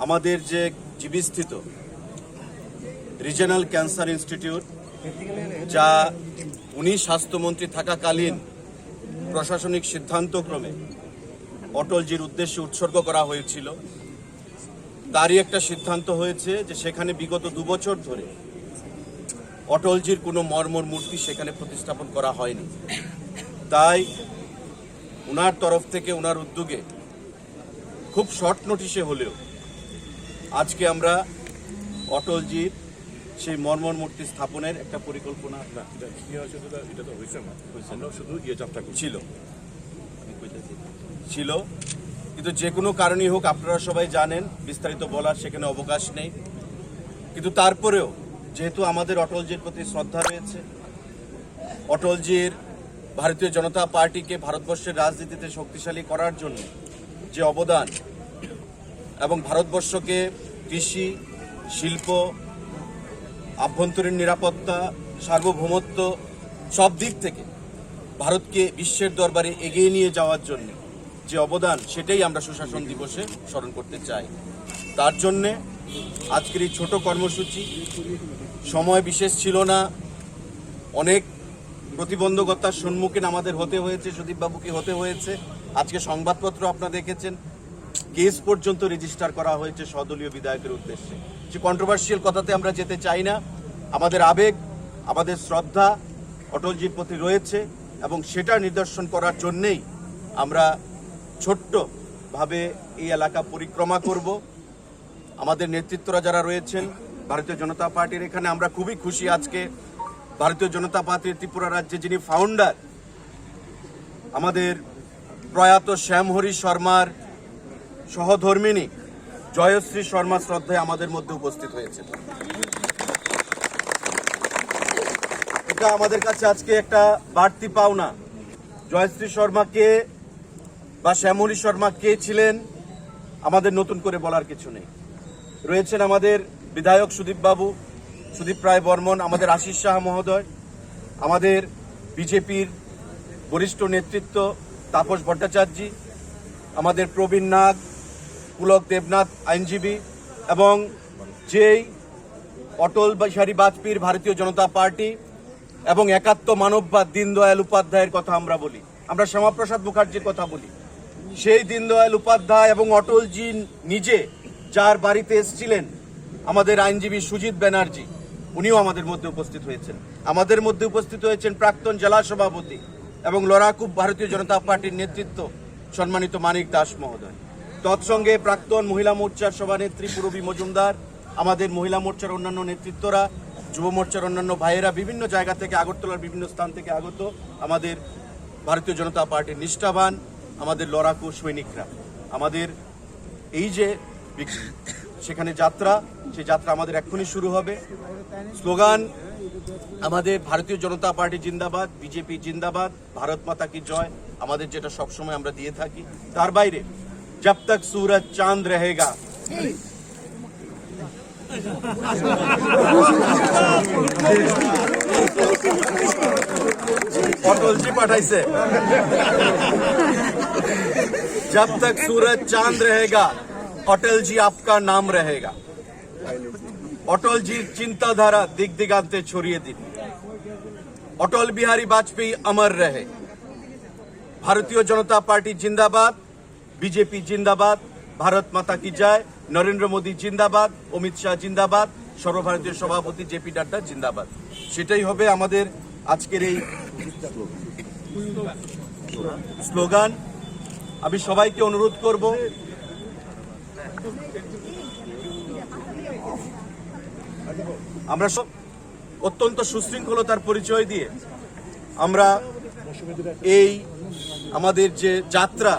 আমাদের যে জীবিস্থিত regional cancer institute, যা উনি স্বাস্থ্যমন্ত্রী থাকাকালীন প্রশাসনিক সিদ্ধান্তক্রমে অটলজির উদ্দেশ্যে উৎসর্গ করা হয়েছিল, তারই একটা সিদ্ধান্ত হয়েছে যে সেখানে বিগত 2 বছর ধরে অটলজির কোনো মর্মর মূর্তি সেখানে প্রতিস্থাপন করা হয়নি। তাই ওনার তরফ থেকে ওনার উদ্যোগে খুব শর্ট নোটিশে হলেও আজকে আমরা অটলজির সেই মর্মর মূর্তি স্থাপনের একটা পরিকল্পনা ছিল, কিন্তু যে কোনো কারণেই হোক, আপনারা সবাই জানেন, বিস্তারিত বলার সেখানে অবকাশ নেই। কিন্তু তারপরেও যেহেতু আমাদের অটলজির প্রতি শ্রদ্ধা রয়েছে, অটলজির ভারতীয় জনতা পার্টিকে ভারতবর্ষের রাজনীতিতে শক্তিশালী করার জন্য যে অবদান এবং ভারতবর্ষকে কৃষি, শিল্প, আভ্যন্তরীণ নিরাপত্তা, সার্বভৌমত্ব সব দিক থেকে ভারতকে বিশ্বের দরবারে এগিয়ে নিয়ে যাওয়ার জন্য যে অবদান, সেটাই আমরা সুশাসন দিবসে স্মরণ করতে চাই। তার জন্যে আজকের এই ছোট কর্মসূচি, সময় বিশেষ ছিল না, অনেক প্রতিবন্ধকতার সম্মুখীন আমাদের হতে হয়েছে, সুদীপবাবুকে হতে হয়েছে। আজকে সংবাদপত্র আপনারা দেখেছেন, কেস পর্যন্ত রেজিস্টার করা হয়েছে সদলীয় বিধায়কের উদ্দেশ্যে। যে কন্ট্রোভার্সিয়াল কথাতে আমরা যেতে চাই না। আমাদের আবেগ, আমাদের শ্রদ্ধা অটলজির প্রতি রয়েছে এবং সেটা নিদর্শন করার জন্যেই আমরা ছোট্টভাবে এই এলাকা পরিক্রমা করব। আমাদের নেতৃত্বরা যারা রয়েছেন ভারতীয় জনতা পার্টির, এখানে আমরা খুবই খুশি। আজকে ভারতীয় জনতা পার্টির ত্রিপুরা রাজ্যে যিনি ফাউন্ডার, আমাদের প্রয়াত শ্যামহরি শর্মার সহধর্মিনী জয়শ্রী শর্মা শ্রদ্ধায় আমাদের মধ্যে উপস্থিত হয়েছে। এটা আমাদের কাছে আজকে একটা বাড়তি পাওনা। জয়শ্রী শর্মাকে বা শ্যামহরি শর্মা কে ছিলেন আমাদের নতুন করে বলার কিছু নেই। রয়েছেন আমাদের বিধায়ক সুদীপ রায় বর্মন, আমাদের আশিস সাহা মহোদয়, আমাদের বিজেপির বরিষ্ঠ নেতৃত্ব তাপস ভট্টাচার্য, আমাদের প্রবীণ নাগ, পুলক দেবনাথ আইনজীবী, এবং যেই অটল বিহারী বাজপেয়ীর ভারতীয় জনতা পার্টি এবং একাত্ম মানববাদ দীনদয়াল উপাধ্যায়ের কথা আমরা বলি, আমরা শ্যামাপ্রসাদ মুখার্জির কথা বলি। সেই দীনদয়াল উপাধ্যায় এবং অটলজি নিজে যার বাড়িতে এসেছিলেন, আমাদের আইনজীবী সুজিত ব্যানার্জি, উনিও আমাদের মধ্যে উপস্থিত হয়েছেন। আমাদের মধ্যে উপস্থিত হয়েছেন প্রাক্তন জেলা সভাপতি এবং লড়াকু ভারতীয় জনতা পার্টির নেতৃত্ব সম্মানিত মানিক দাস মহোদয়। তৎসঙ্গে প্রাক্তন মহিলা মোর্চার সভানেত্রী পূরবী মজুমদার, আমাদের মহিলা মোর্চার অন্যান্য নেতৃত্বরা, যুব মোর্চার অন্যান্য ভাইয়েরা, বিভিন্ন জায়গা থেকে, আগরতলার বিভিন্ন স্থান থেকে আগত আমাদের ভারতীয় জনতা পার্টির নিষ্ঠাবান আমাদের লড়াকু সৈনিকরা। আমাদের এই যে সেখানে যাত্রা, সেই যাত্রা আমাদের এক্ষুনি শুরু হবে। স্লোগান আমাদের ভারতীয় জনতা পার্টি জিন্দাবাদ, বিজেপি জিন্দাবাদ, ভারত মাতা কি জয়, আমাদের যেটা সবসময় আমরা দিয়ে থাকি। তার বাইরে जब तक सूरज चांद रहेगा, अटल जी पठाइसे, जब तक सूरज चांद रहेगा अटल जी आपका नाम रहेगा। अटल जी चिंताधारा दिग दिगांते छड़िए दिन। अटल बिहारी वाजपेयी अमर रहे। भारतीय जनता पार्टी जिंदाबाद, বিজেপি জিন্দাবাদ, ভারত মাতা কি জয়, নরেন্দ্র মোদী জিন্দাবাদ, অমিত শাহ জিন্দাবাদ, সর্বভারতীয় সভাপতি জেপি নাড্ডা জিন্দাবাদ। সেটাই হবে আমাদের আজকের এই স্লোগান। আমি সবাইকে অনুরোধ করব, আমরা সব অত্যন্ত সুশৃঙ্খলতার পরিচয় দিয়ে আমরা এই আমাদের যে যাত্রা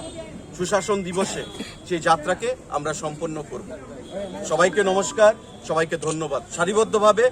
সুশাসন দিবসে, সেই যাত্রাকে আমরা সম্পন্ন করব। সবাইকে নমস্কার, সবাইকে ধন্যবাদ। সারিবদ্ধভাবে